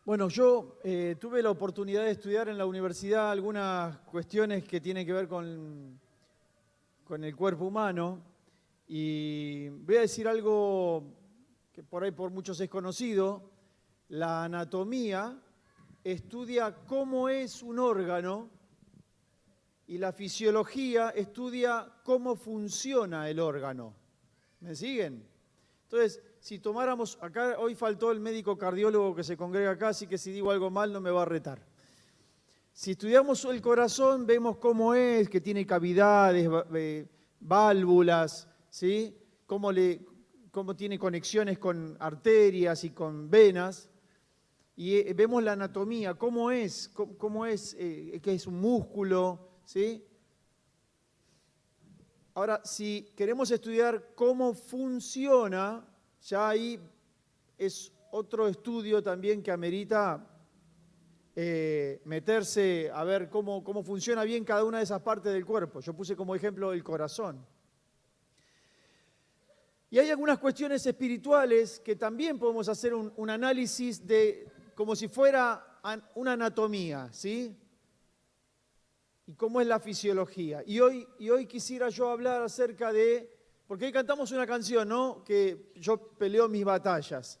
Bueno, yo tuve la oportunidad de estudiar en la universidad algunas cuestiones que tienen que ver con el cuerpo humano y voy a decir algo que por ahí por muchos es conocido. La anatomía estudia cómo es un órgano y la fisiología estudia cómo funciona el órgano. ¿Me siguen? Entonces, si tomáramos, acá hoy faltó el médico cardiólogo que se congrega acá, así que si digo algo mal no me va a retar. Si estudiamos el corazón, vemos cómo es, que tiene cavidades, válvulas, ¿sí? Cómo tiene conexiones con arterias y con venas. Y vemos la anatomía, cómo es, que es un músculo, ¿sí? Ahora, si queremos estudiar cómo funciona, ya ahí es otro estudio también que amerita meterse a ver cómo funciona bien cada una de esas partes del cuerpo. Yo puse como ejemplo el corazón. Y hay algunas cuestiones espirituales que también podemos hacer un análisis de como si fuera una anatomía, ¿sí? Y cómo es la fisiología. Y hoy quisiera yo hablar acerca de, porque hoy cantamos una canción, ¿no? Que yo peleo mis batallas.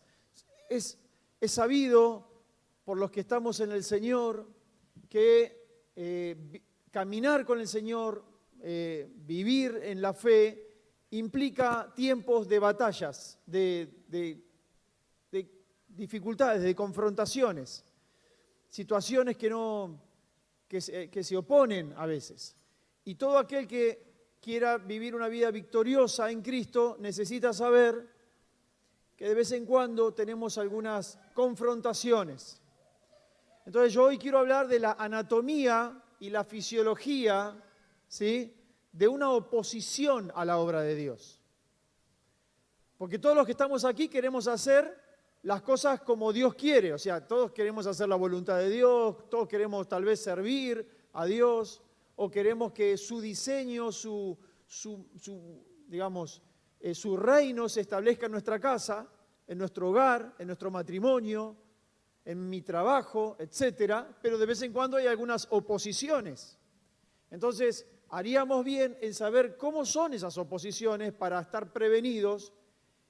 Es sabido por los que estamos en el Señor que caminar con el Señor, vivir en la fe, implica tiempos de batallas, de dificultades, de confrontaciones, situaciones que se oponen a veces. Y todo aquel que quiera vivir una vida victoriosa en Cristo necesita saber que de vez en cuando tenemos algunas confrontaciones. Entonces yo hoy quiero hablar de la anatomía y la fisiología, ¿sí?, de una oposición a la obra de Dios. Porque todos los que estamos aquí queremos hacer las cosas como Dios quiere, o sea, todos queremos hacer la voluntad de Dios, todos queremos tal vez servir a Dios, o queremos que su diseño, su reino se establezca en nuestra casa, en nuestro hogar, en nuestro matrimonio, en mi trabajo, etcétera, pero de vez en cuando hay algunas oposiciones. Entonces, haríamos bien en saber cómo son esas oposiciones para estar prevenidos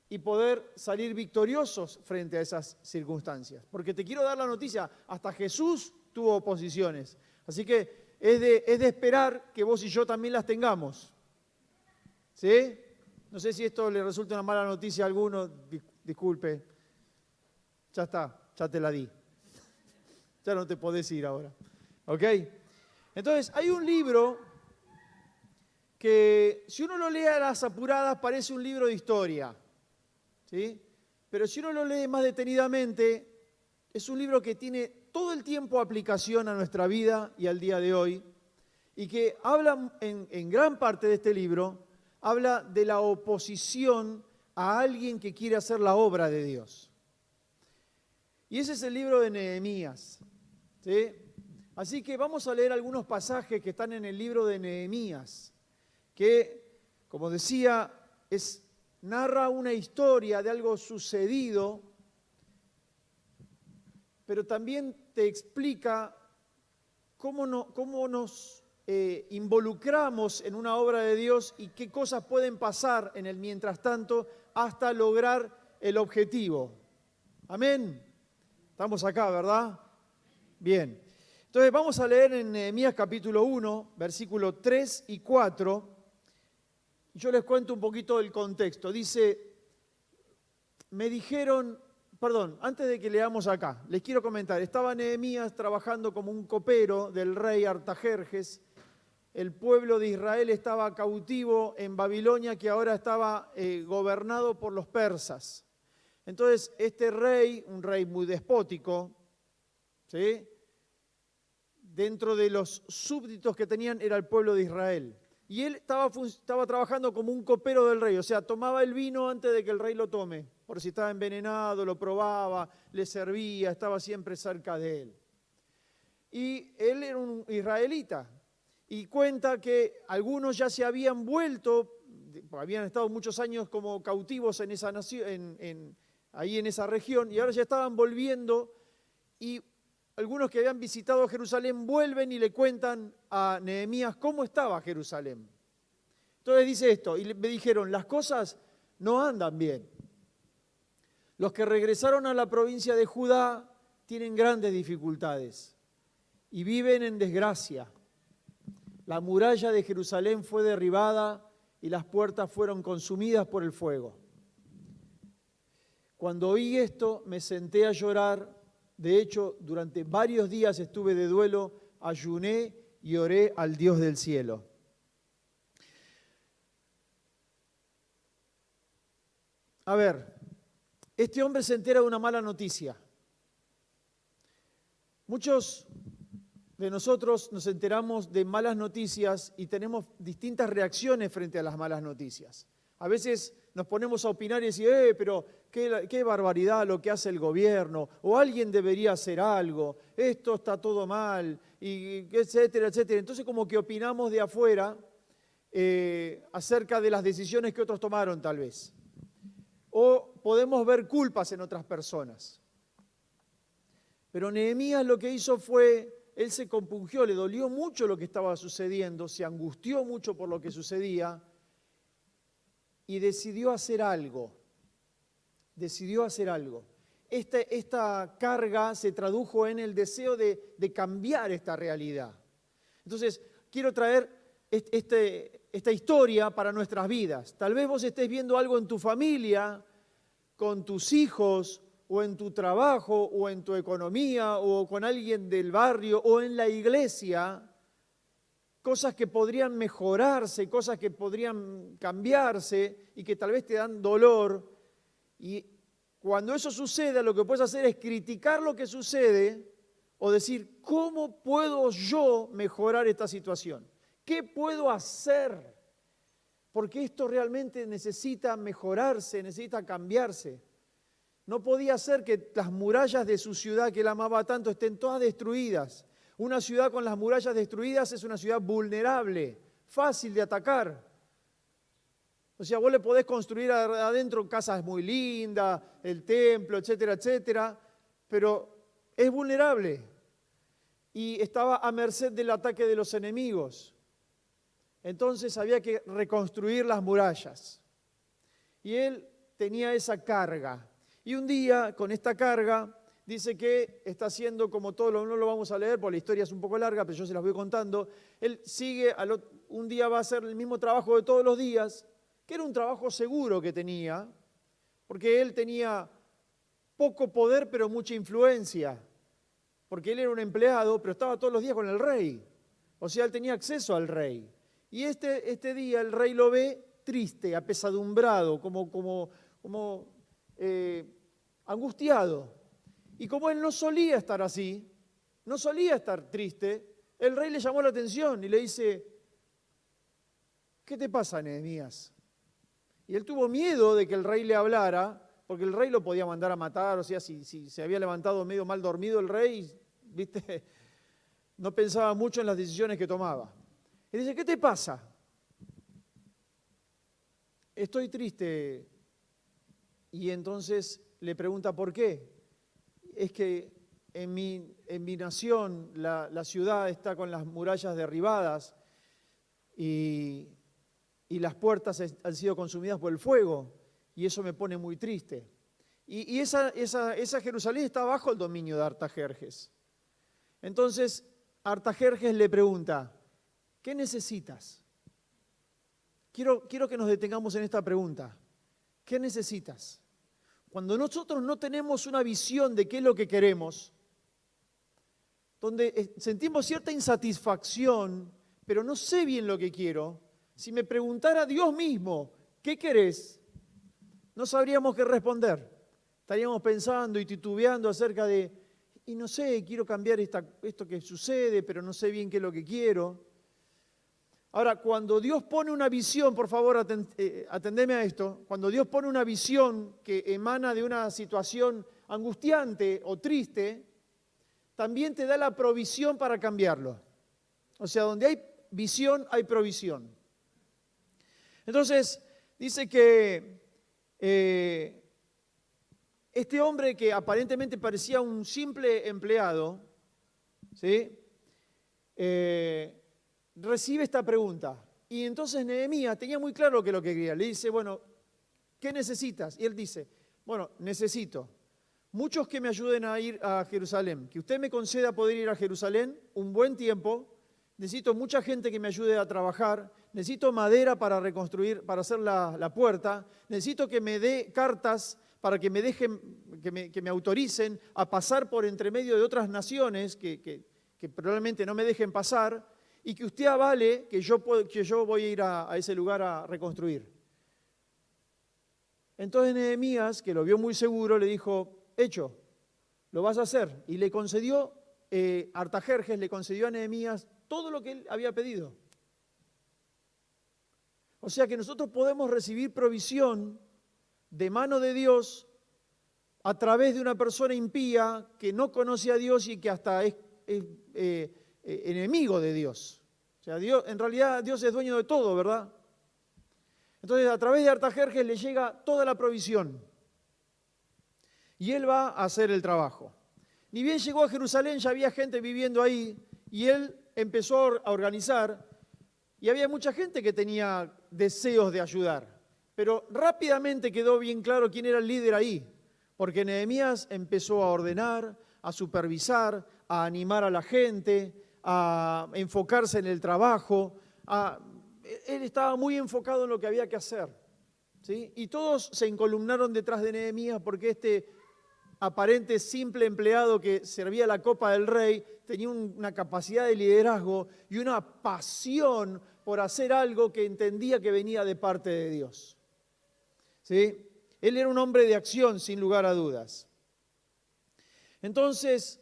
y poder salir victoriosos frente a esas circunstancias. Porque te quiero dar la noticia, hasta Jesús tuvo oposiciones. Así que es de esperar que vos y yo también las tengamos. ¿Sí? No sé si esto le resulta una mala noticia a alguno, disculpe. Ya está, ya te la di. Ya no te podés ir ahora. ¿Ok? Entonces, hay un libro que si uno lo lee a las apuradas parece un libro de historia. ¿Sí? Pero si uno lo lee más detenidamente, es un libro que tiene todo el tiempo aplicación a nuestra vida y al día de hoy, y que habla en gran parte de este libro, habla de la oposición a alguien que quiere hacer la obra de Dios. Y ese es el libro de Nehemías. ¿Sí? Así que vamos a leer algunos pasajes que están en el libro de Nehemías, que, como decía, narra una historia de algo sucedido, pero también te explica cómo nos involucramos en una obra de Dios y qué cosas pueden pasar en el mientras tanto hasta lograr el objetivo. Amén. Estamos acá, ¿verdad? Bien. Entonces vamos a leer en Nehemías capítulo 1, versículo 3 y 4. Yo les cuento un poquito el contexto. Dice, me dijeron, antes de que leamos acá, les quiero comentar, estaba Nehemías trabajando como un copero del rey Artajerjes. El pueblo de Israel estaba cautivo en Babilonia, que ahora estaba gobernado por los persas. Entonces, este rey, un rey muy despótico, ¿sí?, dentro de los súbditos que tenían era el pueblo de Israel. Y él estaba trabajando como un copero del rey, o sea, tomaba el vino antes de que el rey lo tome, por si estaba envenenado, lo probaba, le servía, estaba siempre cerca de él. Y él era un israelita, y cuenta que algunos ya se habían vuelto, habían estado muchos años como cautivos en esa nación, ahí en esa región, y ahora ya estaban volviendo Y algunos que habían visitado Jerusalén vuelven y le cuentan a Nehemías cómo estaba Jerusalén. Entonces dice esto, y me dijeron, las cosas no andan bien. Los que regresaron a la provincia de Judá tienen grandes dificultades y viven en desgracia. La muralla de Jerusalén fue derribada y las puertas fueron consumidas por el fuego. Cuando oí esto, me senté a llorar. De hecho, durante varios días estuve de duelo, ayuné y oré al Dios del cielo. A ver, este hombre se entera de una mala noticia. Muchos de nosotros nos enteramos de malas noticias y tenemos distintas reacciones frente a las malas noticias. A veces nos ponemos a opinar y decir, pero qué barbaridad lo que hace el gobierno, o alguien debería hacer algo, esto está todo mal, y etcétera, etcétera. Entonces como que opinamos de afuera acerca de las decisiones que otros tomaron tal vez. O podemos ver culpas en otras personas. Pero Nehemías lo que hizo fue, él se compungió, le dolió mucho lo que estaba sucediendo, se angustió mucho por lo que sucedía y decidió hacer algo. Decidió hacer algo. Esta carga se tradujo en el deseo de cambiar esta realidad. Entonces, quiero traer esta historia para nuestras vidas. Tal vez vos estés viendo algo en tu familia, con tus hijos, o en tu trabajo, o en tu economía, o con alguien del barrio, o en la iglesia, cosas que podrían mejorarse, cosas que podrían cambiarse y que tal vez te dan dolor. Y cuando eso suceda, lo que puedes hacer es criticar lo que sucede o decir, ¿cómo puedo yo mejorar esta situación? ¿Qué puedo hacer? Porque esto realmente necesita mejorarse, necesita cambiarse. No podía ser que las murallas de su ciudad que él amaba tanto estén todas destruidas. Una ciudad con las murallas destruidas es una ciudad vulnerable, fácil de atacar. O sea, vos le podés construir adentro casas muy lindas, el templo, etcétera, etcétera, pero es vulnerable y estaba a merced del ataque de los enemigos. Entonces había que reconstruir las murallas. Y él tenía esa carga. Y un día, con esta carga, dice que está haciendo como todo, no lo vamos a leer porque la historia es un poco larga, pero yo se las voy contando. Él sigue, un día va a hacer el mismo trabajo de todos los días, que era un trabajo seguro que tenía, porque él tenía poco poder pero mucha influencia, porque él era un empleado, pero estaba todos los días con el rey. O sea, él tenía acceso al rey. Y este día el rey lo ve triste, apesadumbrado, como angustiado. Y como él no solía estar así, no solía estar triste, el rey le llamó la atención y le dice, ¿qué te pasa, Nehemías? Y él tuvo miedo de que el rey le hablara, porque el rey lo podía mandar a matar, o sea, si se había levantado medio mal dormido el rey, ¿viste? No pensaba mucho en las decisiones que tomaba. Y dice, ¿qué te pasa? Estoy triste. Y entonces le pregunta, ¿por qué? Es que en mi nación la ciudad está con las murallas derribadas y las puertas han sido consumidas por el fuego y eso me pone muy triste. Y esa Jerusalén está bajo el dominio de Artajerjes. Entonces Artajerjes le pregunta, ¿qué necesitas? Quiero que nos detengamos en esta pregunta. ¿Qué necesitas? Cuando nosotros no tenemos una visión de qué es lo que queremos, donde sentimos cierta insatisfacción, pero no sé bien lo que quiero, si me preguntara Dios mismo, ¿qué querés? No sabríamos qué responder. Estaríamos pensando y titubeando acerca de, y no sé, quiero cambiar esto que sucede, pero no sé bien qué es lo que quiero. Ahora, cuando Dios pone una visión, por favor, atendeme a esto, cuando Dios pone una visión que emana de una situación angustiante o triste, también te da la provisión para cambiarlo. O sea, donde hay visión, hay provisión. Entonces, dice que este hombre que aparentemente parecía un simple empleado, ¿sí? Recibe esta pregunta. Y entonces Nehemías tenía muy claro que lo que quería. Le dice, bueno, ¿qué necesitas? Y él dice, bueno, necesito muchos que me ayuden a ir a Jerusalén, que usted me conceda poder ir a Jerusalén un buen tiempo. Necesito mucha gente que me ayude a trabajar, necesito madera para reconstruir, para hacer la puerta, necesito que me dé cartas para que me dejen, que me autoricen a pasar por entre medio de otras naciones que probablemente no me dejen pasar, y que usted avale que yo voy a ir a ese lugar a reconstruir. Entonces Nehemías, que lo vio muy seguro, le dijo, hecho, lo vas a hacer. Y le concedió, Artajerjes le concedió a Nehemías todo lo que él había pedido. O sea que nosotros podemos recibir provisión de mano de Dios a través de una persona impía que no conoce a Dios y que hasta es enemigo de Dios. O sea, Dios, en realidad Dios es dueño de todo, ¿verdad? Entonces a través de Artajerjes le llega toda la provisión y él va a hacer el trabajo. Ni bien llegó a Jerusalén, ya había gente viviendo ahí y él empezó a organizar y había mucha gente que tenía deseos de ayudar. Pero rápidamente quedó bien claro quién era el líder ahí, porque Nehemías empezó a ordenar, a supervisar, a animar a la gente, a enfocarse en el trabajo. Él estaba muy enfocado en lo que había que hacer, ¿sí? Y todos se encolumnaron detrás de Nehemías porque este aparente simple empleado que servía la copa del rey tenía una capacidad de liderazgo y una pasión por hacer algo que entendía que venía de parte de Dios, ¿sí? Él era un hombre de acción, sin lugar a dudas. Entonces,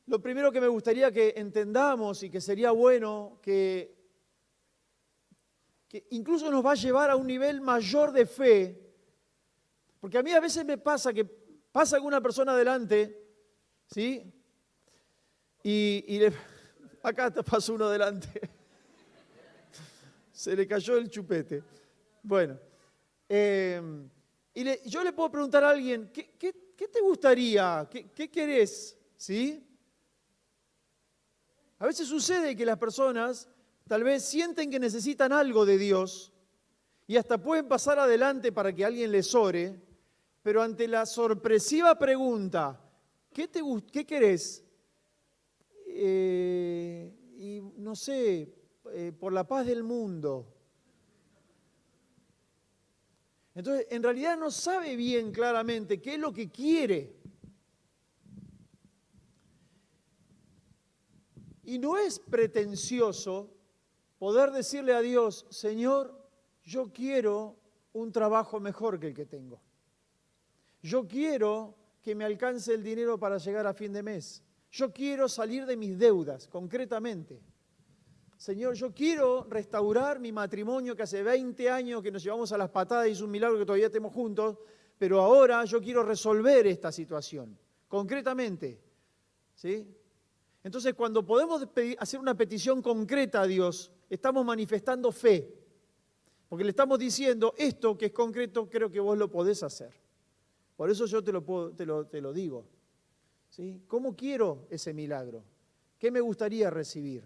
lo primero que me gustaría que entendamos y que sería bueno que incluso nos va a llevar a un nivel mayor de fe, porque a mí a veces me pasa que pasa alguna persona adelante, ¿sí? Acá te pasó uno adelante. Se le cayó el chupete. Bueno, yo le puedo preguntar a alguien, ¿qué te gustaría? ¿Qué querés? ¿Sí? A veces sucede que las personas tal vez sienten que necesitan algo de Dios y hasta pueden pasar adelante para que alguien les ore, pero ante la sorpresiva pregunta, ¿qué querés? Y no sé, por la paz del mundo. Entonces, en realidad no sabe bien claramente qué es lo que quiere. Y no es pretencioso poder decirle a Dios, Señor, yo quiero un trabajo mejor que el que tengo. Yo quiero que me alcance el dinero para llegar a fin de mes. Yo quiero salir de mis deudas, concretamente. Señor, yo quiero restaurar mi matrimonio que hace 20 años que nos llevamos a las patadas y es un milagro que todavía estemos juntos, pero ahora yo quiero resolver esta situación, concretamente. ¿Sí? Entonces, cuando podemos hacer una petición concreta a Dios, estamos manifestando fe, porque le estamos diciendo, esto que es concreto, creo que vos lo podés hacer. Por eso yo te lo digo. ¿Sí? ¿Cómo quiero ese milagro? ¿Qué me gustaría recibir?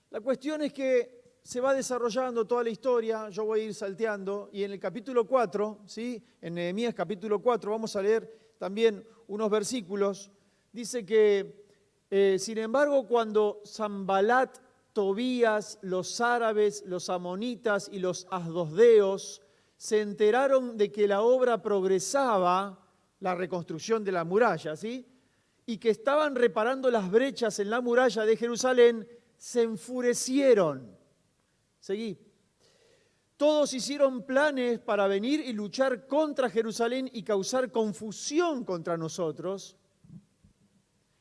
La cuestión es que se va desarrollando toda la historia, yo voy a ir salteando, y en el capítulo 4, ¿sí? En Nehemías capítulo 4, vamos a leer también unos versículos. Dice que, sin embargo, cuando Sanbalat, Tobías, los árabes, los amonitas y los asdosdeos se enteraron de que la obra progresaba, la reconstrucción de la muralla, ¿sí? Y que estaban reparando las brechas en la muralla de Jerusalén, se enfurecieron. Seguí. Todos hicieron planes para venir y luchar contra Jerusalén y causar confusión contra nosotros.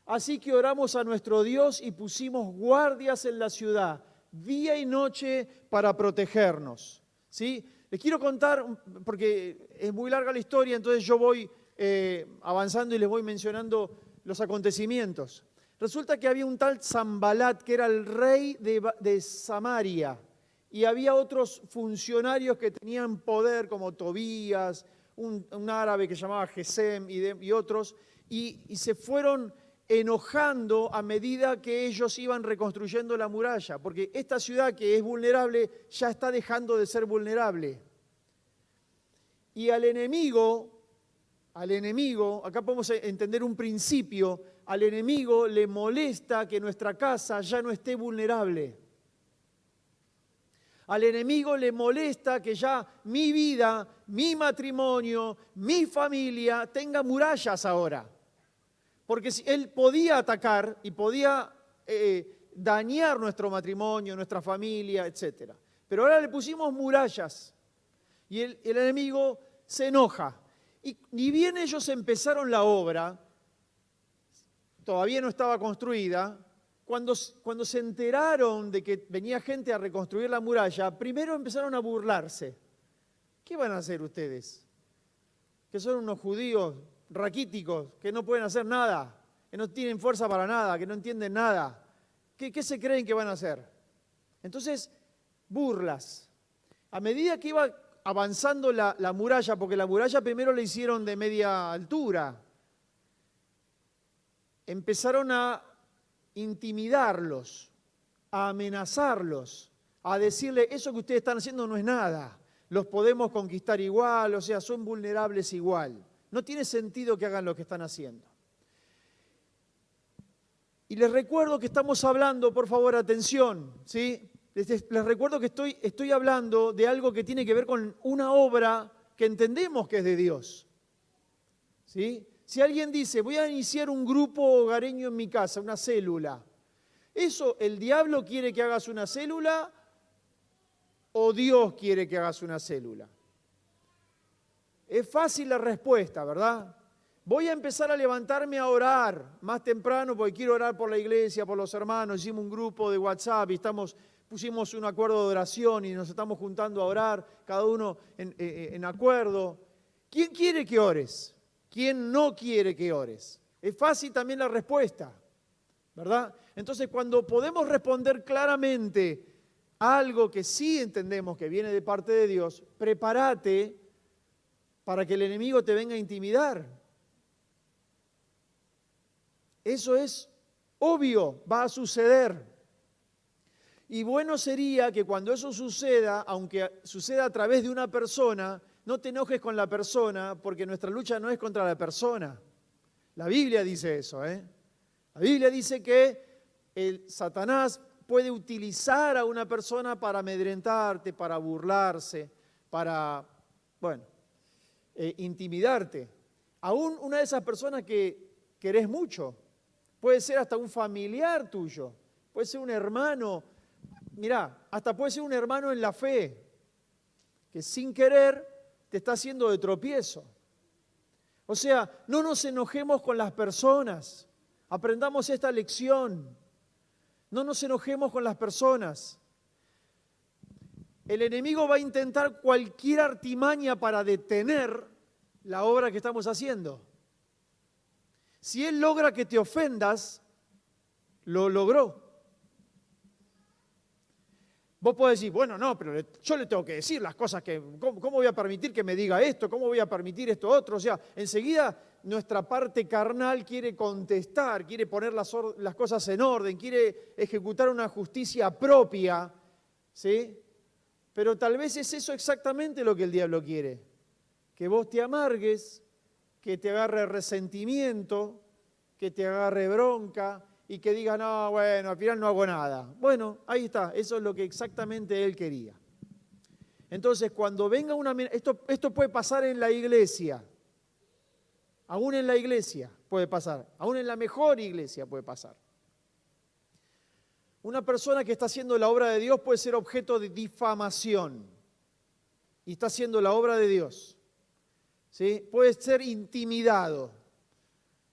Así que oramos a nuestro Dios y pusimos guardias en la ciudad, día y noche, para protegernos. ¿Sí? Les quiero contar, porque es muy larga la historia, entonces yo voy avanzando y les voy mencionando los acontecimientos. Resulta que había un tal Sanbalat, que era el rey de Samaria, y había otros funcionarios que tenían poder, como Tobías, un árabe que se llamaba Gesem y otros, y se fueron enojando a medida que ellos iban reconstruyendo la muralla, porque esta ciudad que es vulnerable ya está dejando de ser vulnerable. Y al enemigo, acá podemos entender un principio, al enemigo le molesta que nuestra casa ya no esté vulnerable. Al enemigo le molesta que ya mi vida, mi matrimonio, mi familia tenga murallas ahora. Porque él podía atacar y podía dañar nuestro matrimonio, nuestra familia, etc. Pero ahora le pusimos murallas y el enemigo se enoja. Y ni bien ellos empezaron la obra, todavía no estaba construida, cuando se enteraron de que venía gente a reconstruir la muralla, primero empezaron a burlarse. ¿Qué van a hacer ustedes? Que son unos judíos raquíticos, que no pueden hacer nada, que no tienen fuerza para nada, que no entienden nada. ¿Qué se creen que van a hacer? Entonces, burlas. A medida que iba avanzando la muralla, porque la muralla primero la hicieron de media altura, empezaron a intimidarlos, a amenazarlos, a decirle, eso que ustedes están haciendo no es nada, los podemos conquistar igual, o sea, son vulnerables igual. No tiene sentido que hagan lo que están haciendo. Y les recuerdo que estamos hablando, por favor, atención, ¿sí? Les recuerdo que estoy hablando de algo que tiene que ver con una obra que entendemos que es de Dios, ¿sí? Si alguien dice, voy a iniciar un grupo hogareño en mi casa, una célula, ¿eso el diablo quiere que hagas una célula o Dios quiere que hagas una célula? Es fácil la respuesta, ¿verdad? Voy a empezar a levantarme a orar más temprano porque quiero orar por la iglesia, por los hermanos. Hicimos un grupo de WhatsApp y pusimos un acuerdo de oración y nos estamos juntando a orar, cada uno en acuerdo. ¿Quién quiere que ores? ¿Quién no quiere que ores? Es fácil también la respuesta, ¿verdad? Entonces, cuando podemos responder claramente a algo que sí entendemos que viene de parte de Dios, prepárate para que el enemigo te venga a intimidar. Eso es obvio, va a suceder. Y bueno sería que cuando eso suceda, aunque suceda a través de una persona, no te enojes con la persona, porque nuestra lucha no es contra la persona. La Biblia dice eso, ¿eh? La Biblia dice que el Satanás puede utilizar a una persona para amedrentarte, para burlarse, para, intimidarte. Aún una de esas personas que querés mucho, puede ser hasta un familiar tuyo, puede ser un hermano, mirá, hasta puede ser un hermano en la fe, que sin querer te está haciendo de tropiezo. O sea, no nos enojemos con las personas, aprendamos esta lección, no nos enojemos con las personas. El enemigo va a intentar cualquier artimaña para detener la obra que estamos haciendo. Si él logra que te ofendas, lo logró. Vos podés decir, bueno, no, pero yo le tengo que decir las cosas que, ¿cómo voy a permitir que me diga esto? ¿Cómo voy a permitir esto otro? O sea, enseguida nuestra parte carnal quiere contestar, quiere poner las cosas en orden, quiere ejecutar una justicia propia, ¿sí? Pero tal vez es eso exactamente lo que el diablo quiere, que vos te amargues, que te agarre resentimiento, que te agarre bronca y que digas, no, bueno, al final no hago nada. Bueno, ahí está, eso es lo que exactamente él quería. Entonces, cuando venga una... Esto puede pasar en la iglesia, aún en la iglesia puede pasar, aún en la mejor iglesia puede pasar. Una persona que está haciendo la obra de Dios puede ser objeto de difamación y está haciendo la obra de Dios. ¿Sí? Puede ser intimidado,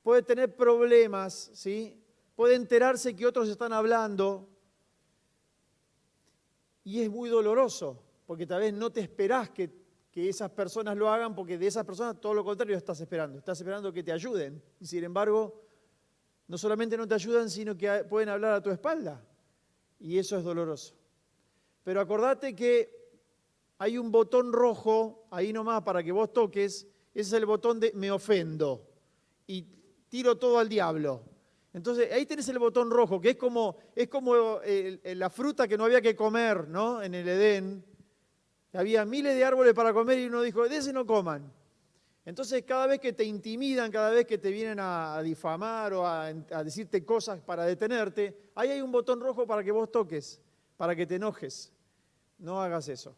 puede tener problemas, ¿sí? Puede enterarse que otros están hablando y es muy doloroso, porque tal vez no te esperás que esas personas lo hagan, porque de esas personas todo lo contrario estás esperando que te ayuden. Y sin embargo, no solamente no te ayudan, sino que pueden hablar a tu espalda y eso es doloroso. pero acordate que hay un botón rojo ahí nomás para que vos toques, ese es el botón de me ofendo y tiro todo al diablo. Entonces ahí tenés el botón rojo, que es como la fruta que no había que comer, ¿no? En el Edén. Había miles de árboles para comer y uno dijo, de ese no coman. Entonces cada vez que te intimidan, cada vez que te vienen a difamar o a decirte cosas para detenerte, ahí hay un botón rojo para que vos toques, para que te enojes. No hagas eso.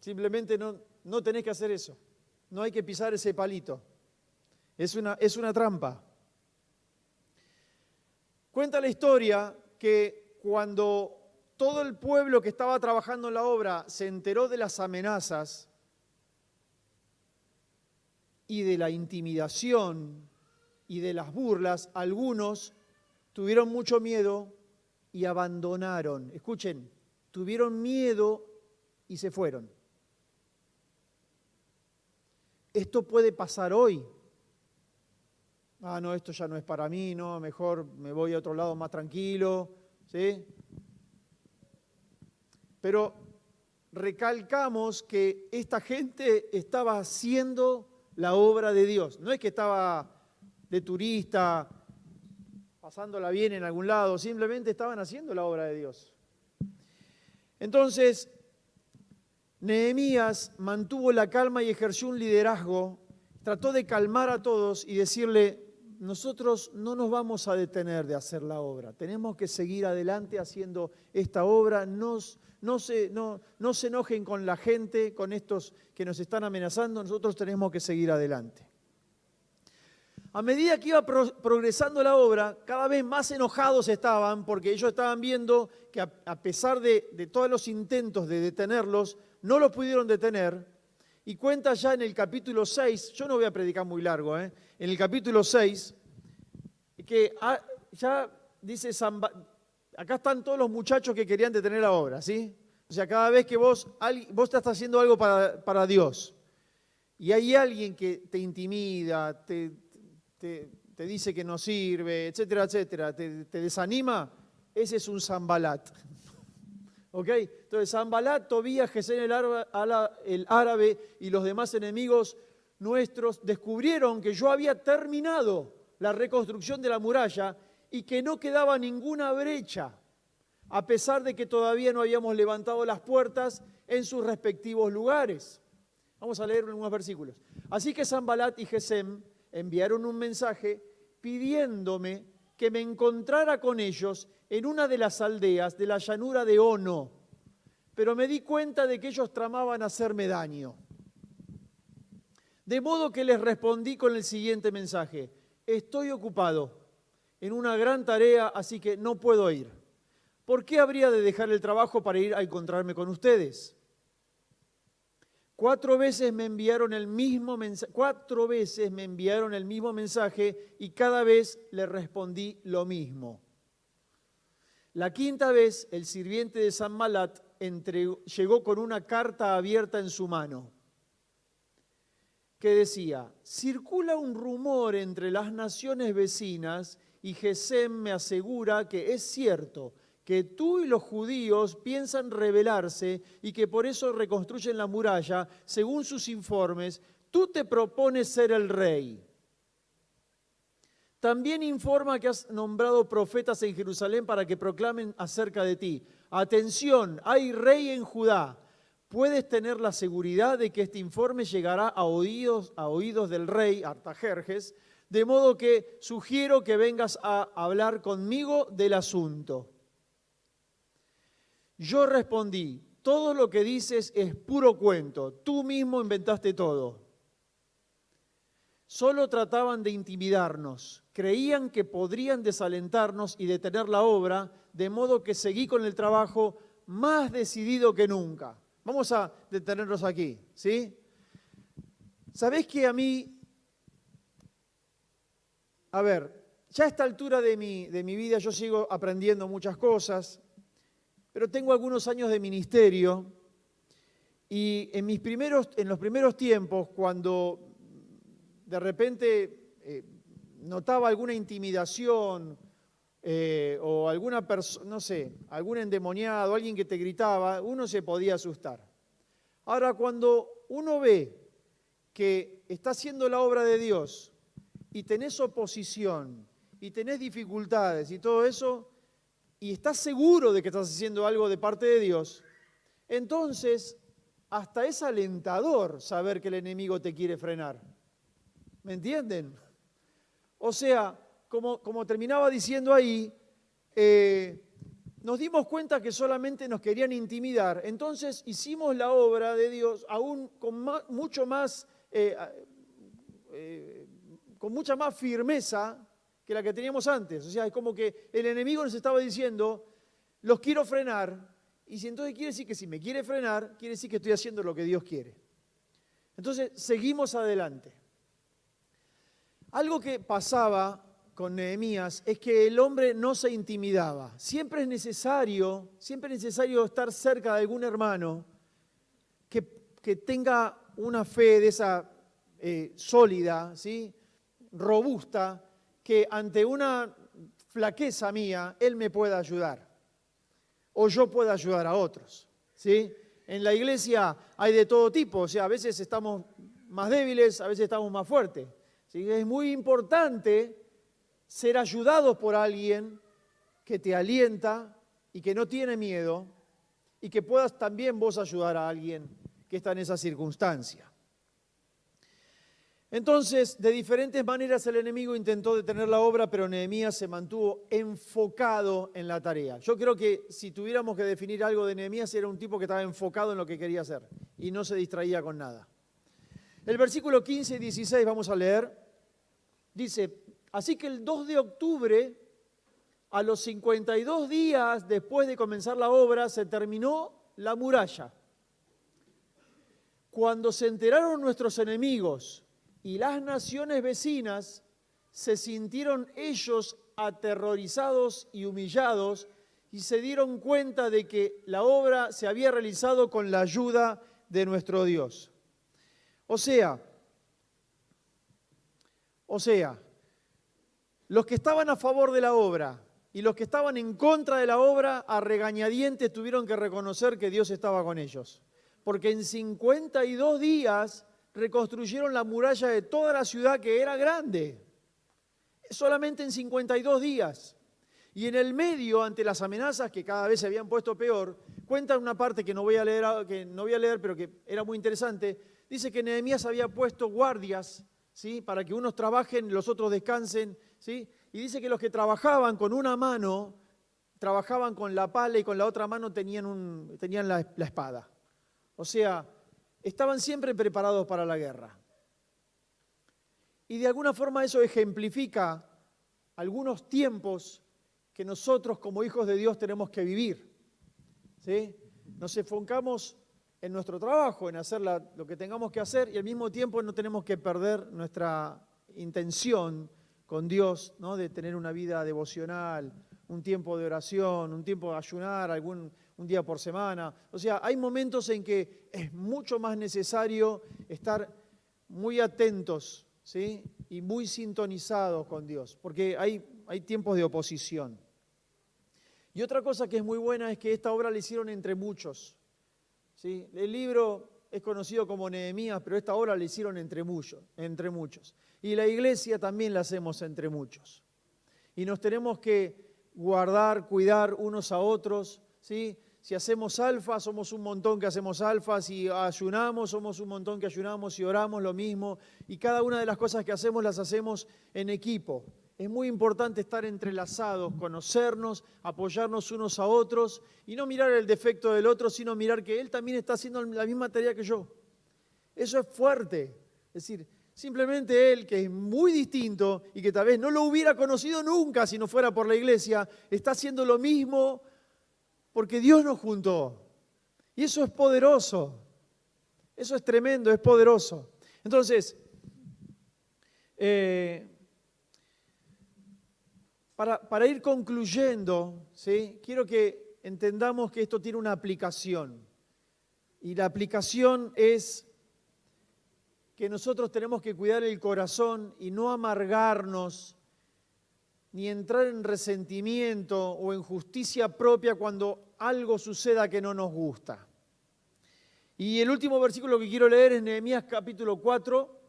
Simplemente no tenés que hacer eso. No hay que pisar ese palito. Es una trampa. Cuenta la historia que cuando todo el pueblo que estaba trabajando en la obra se enteró de las amenazas y de la intimidación y de las burlas, algunos tuvieron mucho miedo y abandonaron. Escuchen, tuvieron miedo y se fueron. Esto puede pasar hoy. No, esto ya no es para mí, no, mejor me voy a otro lado más tranquilo, ¿sí? Pero recalcamos que esta gente estaba haciendo la obra de Dios. No es que estaba de turista, pasándola bien en algún lado, simplemente estaban haciendo la obra de Dios. Entonces, Nehemías mantuvo la calma y ejerció un liderazgo, trató de calmar a todos y decirle, nosotros no nos vamos a detener de hacer la obra, tenemos que seguir adelante haciendo esta obra, no se enojen con la gente, con estos que nos están amenazando, nosotros tenemos que seguir adelante. A medida que iba progresando la obra, cada vez más enojados estaban porque ellos estaban viendo que a pesar de todos los intentos de detenerlos, no los pudieron detener. Y cuenta ya en el capítulo 6, yo no voy a predicar muy largo, en el capítulo 6, que ya dice, acá están todos los muchachos que querían detener la obra, ¿sí? O sea, cada vez que vos estás haciendo algo para Dios y hay alguien que te intimida, te dice que no sirve, etcétera, etcétera, te desanima, ese es un Sanbalat. ¿Ok? Entonces Sanbalat, Tobías, Gesén el árabe y los demás enemigos nuestros descubrieron que yo había terminado la reconstrucción de la muralla y que no quedaba ninguna brecha, a pesar de que todavía no habíamos levantado las puertas en sus respectivos lugares. Vamos a leer algunos versículos. Así que Sanbalat y Gesem enviaron un mensaje pidiéndome que me encontrara con ellos en una de las aldeas de la llanura de Ono, pero me di cuenta de que ellos tramaban hacerme daño. De modo que les respondí con el siguiente mensaje: estoy ocupado en una gran tarea, así que no puedo ir. ¿Por qué habría de dejar el trabajo para ir a encontrarme con ustedes? 4 veces me enviaron el mismo mensaje, 4 veces me enviaron el mismo mensaje y cada vez les respondí lo mismo. La 5ª vez, el sirviente de Sanbalat llegó con una carta abierta en su mano que decía: circula un rumor entre las naciones vecinas y Gesem me asegura que es cierto que tú y los judíos piensan rebelarse y que por eso reconstruyen la muralla. Según sus informes, tú te propones ser el rey. También informa que has nombrado profetas en Jerusalén para que proclamen acerca de ti. Atención, hay rey en Judá. Puedes tener la seguridad de que este informe llegará a oídos del rey Artajerjes, de modo que sugiero que vengas a hablar conmigo del asunto. Yo respondí: todo lo que dices es puro cuento, tú mismo inventaste todo. Solo trataban de intimidarnos, creían que podrían desalentarnos y detener la obra, de modo que seguí con el trabajo más decidido que nunca. Vamos a detenernos aquí, ¿sí? ¿Sabés que a mí, ya a esta altura de mi vida yo sigo aprendiendo muchas cosas, pero tengo algunos años de ministerio y en los primeros tiempos, cuando de repente notaba alguna intimidación, o alguna persona, no sé, algún endemoniado, alguien que te gritaba, uno se podía asustar. Ahora, cuando uno ve que está haciendo la obra de Dios y tenés oposición y tenés dificultades y todo eso, y estás seguro de que estás haciendo algo de parte de Dios, entonces hasta es alentador saber que el enemigo te quiere frenar. ¿Me entienden? O sea, como terminaba diciendo ahí, nos dimos cuenta que solamente nos querían intimidar, entonces hicimos la obra de Dios aún con con mucha más firmeza que la que teníamos antes. O sea, es como que el enemigo nos estaba diciendo, los quiero frenar, y si entonces quiere decir que si me quiere frenar, quiere decir que estoy haciendo lo que Dios quiere. Entonces, seguimos adelante. Algo que pasaba con Nehemías es que el hombre no se intimidaba. Siempre es necesario estar cerca de algún hermano que tenga una fe de esa sólida, ¿sí? Robusta, que ante una flaqueza mía, él me pueda ayudar. O yo pueda ayudar a otros, ¿sí? En la iglesia hay de todo tipo, o sea, a veces estamos más débiles, a veces estamos más fuertes. ¿Sí? Es muy importante ser ayudados por alguien que te alienta y que no tiene miedo y que puedas también vos ayudar a alguien que está en esa circunstancia. Entonces, de diferentes maneras el enemigo intentó detener la obra, pero Nehemías se mantuvo enfocado en la tarea. Yo creo que si tuviéramos que definir algo de Nehemías, era un tipo que estaba enfocado en lo que quería hacer y no se distraía con nada. El versículo 15 y 16 vamos a leer. Dice, así que el 2 de octubre, a los 52 días después de comenzar la obra, se terminó la muralla. Cuando se enteraron nuestros enemigos y las naciones vecinas, se sintieron ellos aterrorizados y humillados y se dieron cuenta de que la obra se había realizado con la ayuda de nuestro Dios. O sea, los que estaban a favor de la obra y los que estaban en contra de la obra, a regañadientes tuvieron que reconocer que Dios estaba con ellos. Porque en 52 días reconstruyeron la muralla de toda la ciudad, que era grande. Solamente en 52 días. Y en el medio, ante las amenazas que cada vez se habían puesto peor, cuentan una parte que no voy a leer, pero que era muy interesante. Dice que Nehemías había puesto guardias, ¿sí? Para que unos trabajen, los otros descansen, ¿sí? Y dice que los que trabajaban con una mano, trabajaban con la pala y con la otra mano tenían la espada. O sea, estaban siempre preparados para la guerra. Y de alguna forma eso ejemplifica algunos tiempos que nosotros como hijos de Dios tenemos que vivir, ¿sí? Nos enfocamos en nuestro trabajo, en hacer lo que tengamos que hacer, y al mismo tiempo no tenemos que perder nuestra intención con Dios, ¿no? De tener una vida devocional, un tiempo de oración, un tiempo de ayunar, un día por semana. O sea, hay momentos en que es mucho más necesario estar muy atentos, ¿sí? Y muy sintonizados con Dios, porque hay tiempos de oposición. Y otra cosa que es muy buena es que esta obra la hicieron entre muchos, ¿sí? El libro es conocido como Nehemías, pero esta obra la hicieron entre muchos. Y la iglesia también la hacemos entre muchos. Y nos tenemos que guardar, cuidar unos a otros, ¿sí? Si hacemos alfa, somos un montón que hacemos alfa. Si ayunamos, somos un montón que ayunamos. Si oramos, lo mismo. Y cada una de las cosas que hacemos, las hacemos en equipo. Es muy importante estar entrelazados, conocernos, apoyarnos unos a otros y no mirar el defecto del otro, sino mirar que él también está haciendo la misma tarea que yo. Eso es fuerte. Es decir, simplemente él, que es muy distinto y que tal vez no lo hubiera conocido nunca si no fuera por la iglesia, está haciendo lo mismo porque Dios nos juntó. Y eso es poderoso. Eso es tremendo, es poderoso. Entonces, para ir concluyendo, ¿sí? Quiero que entendamos que esto tiene una aplicación. Y la aplicación es que nosotros tenemos que cuidar el corazón y no amargarnos ni entrar en resentimiento o en justicia propia cuando algo suceda que no nos gusta. Y el último versículo que quiero leer es Nehemías capítulo 4.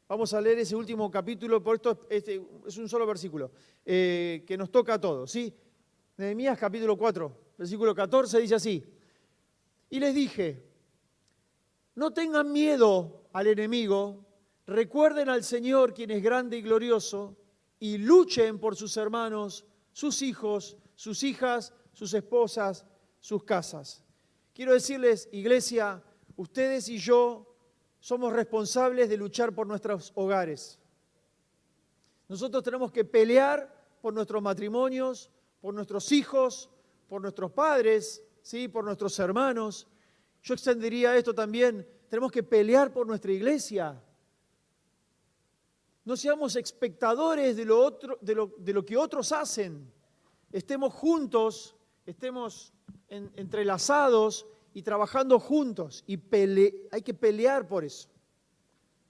Vamos a leer ese último capítulo, por esto es un solo versículo, que nos toca a todos, ¿sí? Nehemías capítulo 4, versículo 14, dice así: y les dije, no tengan miedo al enemigo, recuerden al Señor, quien es grande y glorioso, y luchen por sus hermanos, sus hijos, sus hijas, sus esposas, sus casas. Quiero decirles, iglesia, ustedes y yo somos responsables de luchar por nuestros hogares. Nosotros tenemos que pelear por nuestros matrimonios, por nuestros hijos, por nuestros padres, ¿sí? Por nuestros hermanos. Yo extendería esto también, tenemos que pelear por nuestra iglesia. No seamos espectadores de lo que otros hacen. Estemos juntos, estemos entrelazados y trabajando juntos. Y hay que pelear por eso.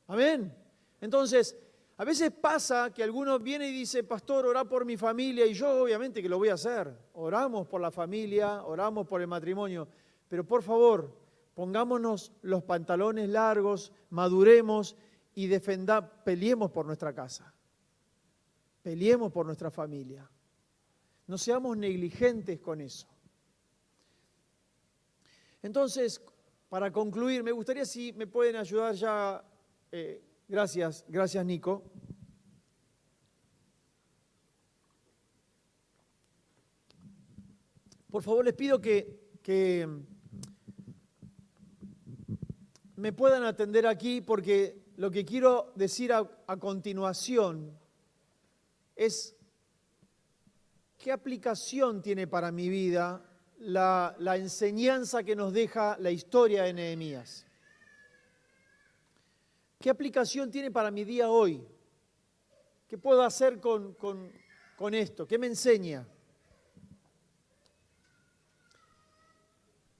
Amén. Entonces, a veces pasa que alguno viene y dice, pastor, orá por mi familia. Y yo obviamente que lo voy a hacer. Oramos por la familia, oramos por el matrimonio. Pero por favor, pongámonos los pantalones largos, maduremos y peleemos por nuestra casa, peleemos por nuestra familia. No seamos negligentes con eso. Entonces, para concluir, me gustaría si me pueden ayudar ya, gracias Nico. Por favor, les pido que me puedan atender aquí porque lo que quiero decir a continuación es qué aplicación tiene para mi vida la enseñanza que nos deja la historia de Nehemías. ¿Qué aplicación tiene para mi día hoy? ¿Qué puedo hacer con esto? ¿Qué me enseña?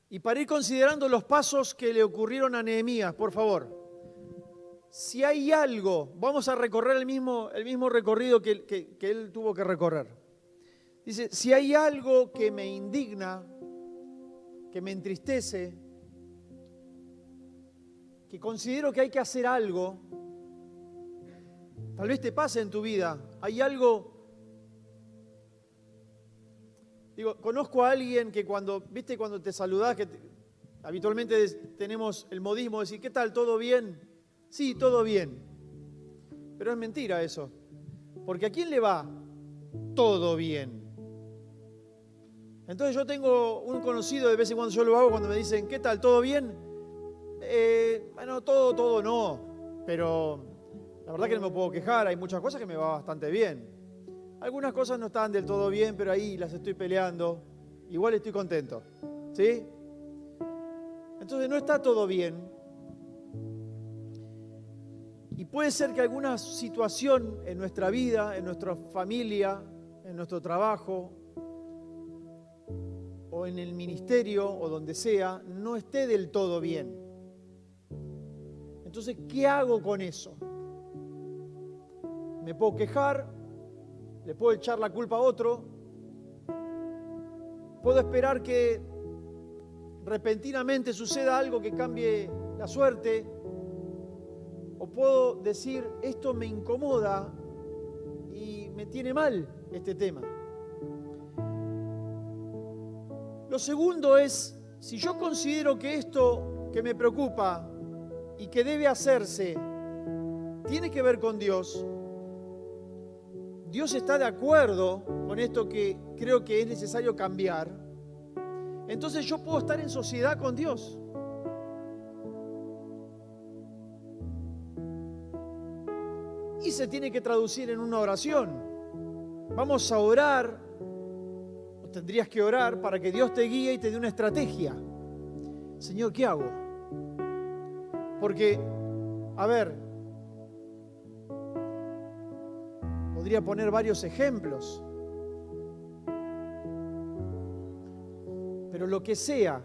Y para ir considerando los pasos que le ocurrieron a Nehemías, por favor. Si hay algo, vamos a recorrer el mismo recorrido que él tuvo que recorrer. Dice, si hay algo que me indigna, que me entristece, que considero que hay que hacer algo, tal vez te pase en tu vida, hay algo. Digo, conozco a alguien que cuando te saludás, habitualmente tenemos el modismo de decir, ¿qué tal? ¿Todo bien? Sí, todo bien. Pero es mentira eso. Porque ¿a quién le va todo bien? Entonces yo tengo un conocido, de vez en cuando yo lo hago, cuando me dicen, ¿qué tal? ¿Todo bien? Bueno, todo no. Pero la verdad que no me puedo quejar, hay muchas cosas que me va bastante bien. Algunas cosas no están del todo bien, pero ahí las estoy peleando. Igual estoy contento. ¿Sí? Entonces no está todo bien. Y puede ser que alguna situación en nuestra vida, en nuestra familia, en nuestro trabajo, o en el ministerio, o donde sea, no esté del todo bien. Entonces, ¿qué hago con eso? ¿Me puedo quejar? ¿Le puedo echar la culpa a otro? ¿Puedo esperar que repentinamente suceda algo que cambie la suerte? ¿O puedo decir, esto me incomoda y me tiene mal este tema? Lo segundo es, si yo considero que esto que me preocupa y que debe hacerse tiene que ver con Dios, Dios está de acuerdo con esto que creo que es necesario cambiar, entonces yo puedo estar en sociedad con Dios. Y se tiene que traducir en una oración. Vamos a orar, o tendrías que orar para que Dios te guíe y te dé una estrategia. Señor, ¿qué hago? Porque, a ver, podría poner varios ejemplos, pero lo que sea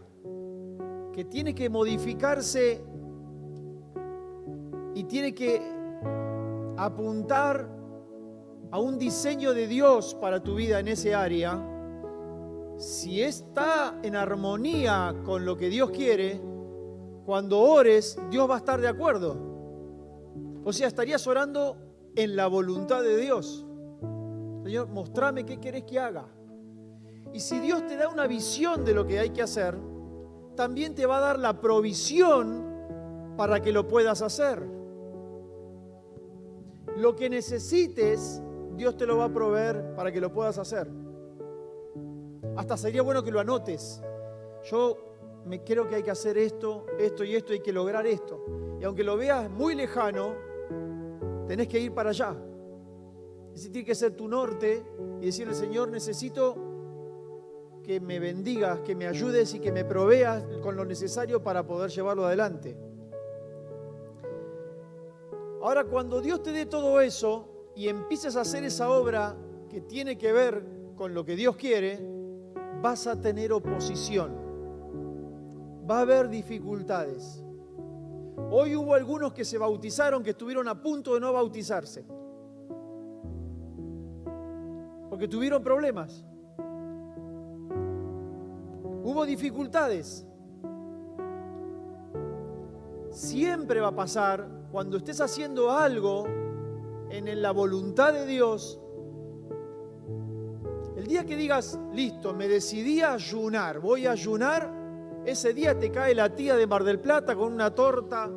que tiene que modificarse y tiene que apuntar a un diseño de Dios para tu vida en ese área, si está en armonía con lo que Dios quiere, cuando ores, Dios va a estar de acuerdo. O sea, estarías orando en la voluntad de Dios. Señor, mostrame qué querés que haga. Y si Dios te da una visión de lo que hay que hacer, también te va a dar la provisión para que lo puedas hacer. Lo que necesites, Dios te lo va a proveer para que lo puedas hacer. Hasta sería bueno que lo anotes. Creo que hay que hacer esto, esto y esto, hay que lograr esto. Y aunque lo veas muy lejano, tenés que ir para allá. Ese tiene que ser tu norte y decirle, Señor, necesito que me bendigas, que me ayudes y que me proveas con lo necesario para poder llevarlo adelante. Ahora, cuando Dios te dé todo eso y empieces a hacer esa obra que tiene que ver con lo que Dios quiere, vas a tener oposición. Va a haber dificultades. Hoy hubo algunos que se bautizaron que estuvieron a punto de no bautizarse. Porque tuvieron problemas. Hubo dificultades. Siempre va a pasar cuando estés haciendo algo en la voluntad de Dios. El día que digas, listo, me decidí a ayunar, voy a ayunar, ese día te cae la tía de Mar del Plata con una torta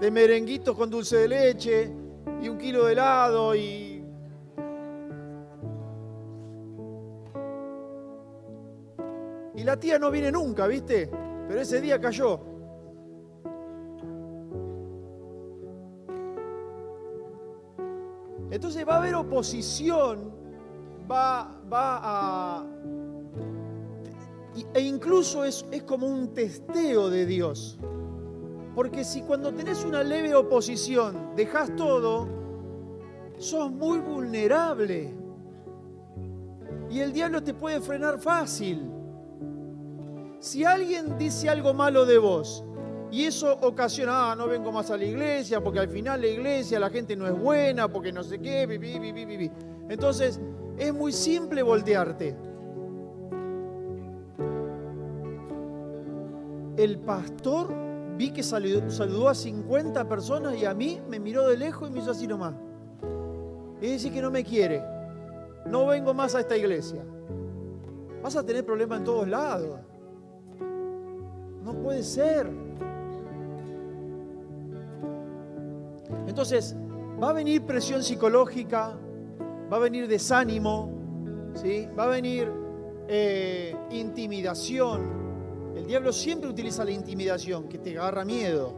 de merenguitos con dulce de leche y 1 kilo de helado y la tía no viene nunca, ¿viste? Pero ese día cayó. Entonces va a haber oposición, e incluso es como un testeo de Dios. Porque si cuando tenés una leve oposición dejás todo, sos muy vulnerable. Y el diablo te puede frenar fácil. Si alguien dice algo malo de vos y eso ocasiona, no vengo más a la iglesia porque al final la iglesia, la gente no es buena, porque no sé qué, entonces es muy simple voltearte. El pastor vi que saludó a 50 personas y a mí me miró de lejos y me hizo así nomás. Es decir que no me quiere. No vengo más a esta iglesia. Vas a tener problemas en todos lados. No puede ser. Entonces, va a venir presión psicológica, va a venir desánimo, ¿sí? Va a venir intimidación. El diablo siempre utiliza la intimidación, que te agarra miedo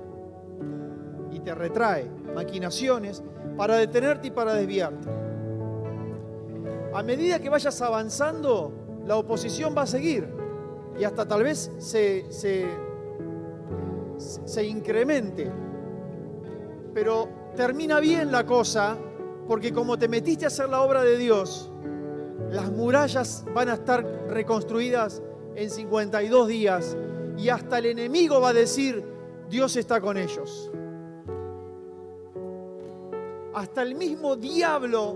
y te retrae, maquinaciones para detenerte y para desviarte. A medida que vayas avanzando, la oposición va a seguir. Y hasta tal vez se incremente. Pero termina bien la cosa, porque como te metiste a hacer la obra de Dios, las murallas van a estar reconstruidas en 52 días. Y hasta el enemigo va a decir, Dios está con ellos. Hasta el mismo diablo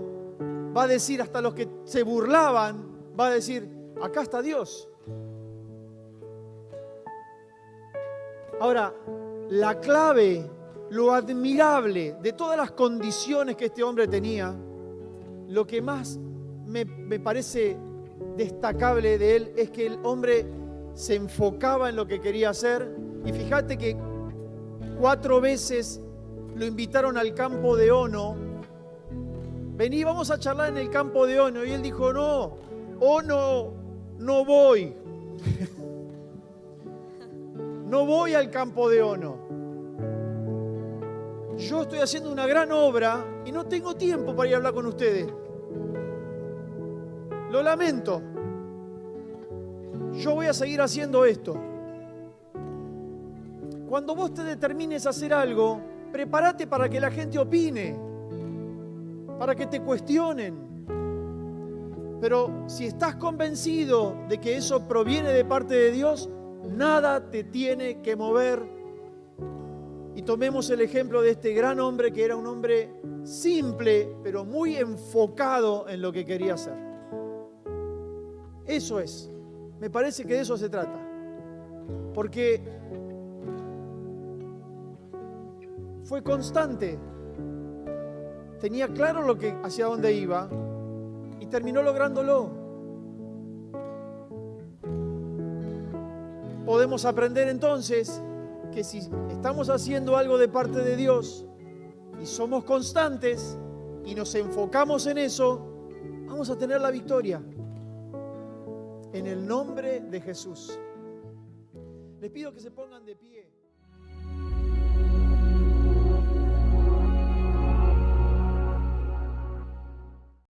va a decir, hasta los que se burlaban, va a decir, acá está Dios. Ahora, la clave, lo admirable de todas las condiciones que este hombre tenía, lo que más me parece destacable de él es que el hombre se enfocaba en lo que quería hacer. Y fíjate que 4 veces lo invitaron al campo de Ono. Vení, vamos a charlar en el campo de Ono. Y él dijo, no, Ono, no voy. No voy al campo de Ono. Yo estoy haciendo una gran obra y no tengo tiempo para ir a hablar con ustedes. Lo lamento. Yo voy a seguir haciendo esto. Cuando vos te determines a hacer algo, prepárate para que la gente opine, para que te cuestionen. Pero si estás convencido de que eso proviene de parte de Dios, nada te tiene que mover y tomemos el ejemplo de este gran hombre que era un hombre simple, pero muy enfocado en lo que quería hacer. Eso es. Me parece que de eso se trata. Porque fue constante. Tenía claro hacia dónde iba y terminó lográndolo. Podemos aprender entonces que si estamos haciendo algo de parte de Dios y somos constantes y nos enfocamos en eso, vamos a tener la victoria. En el nombre de Jesús. Les pido que se pongan de pie.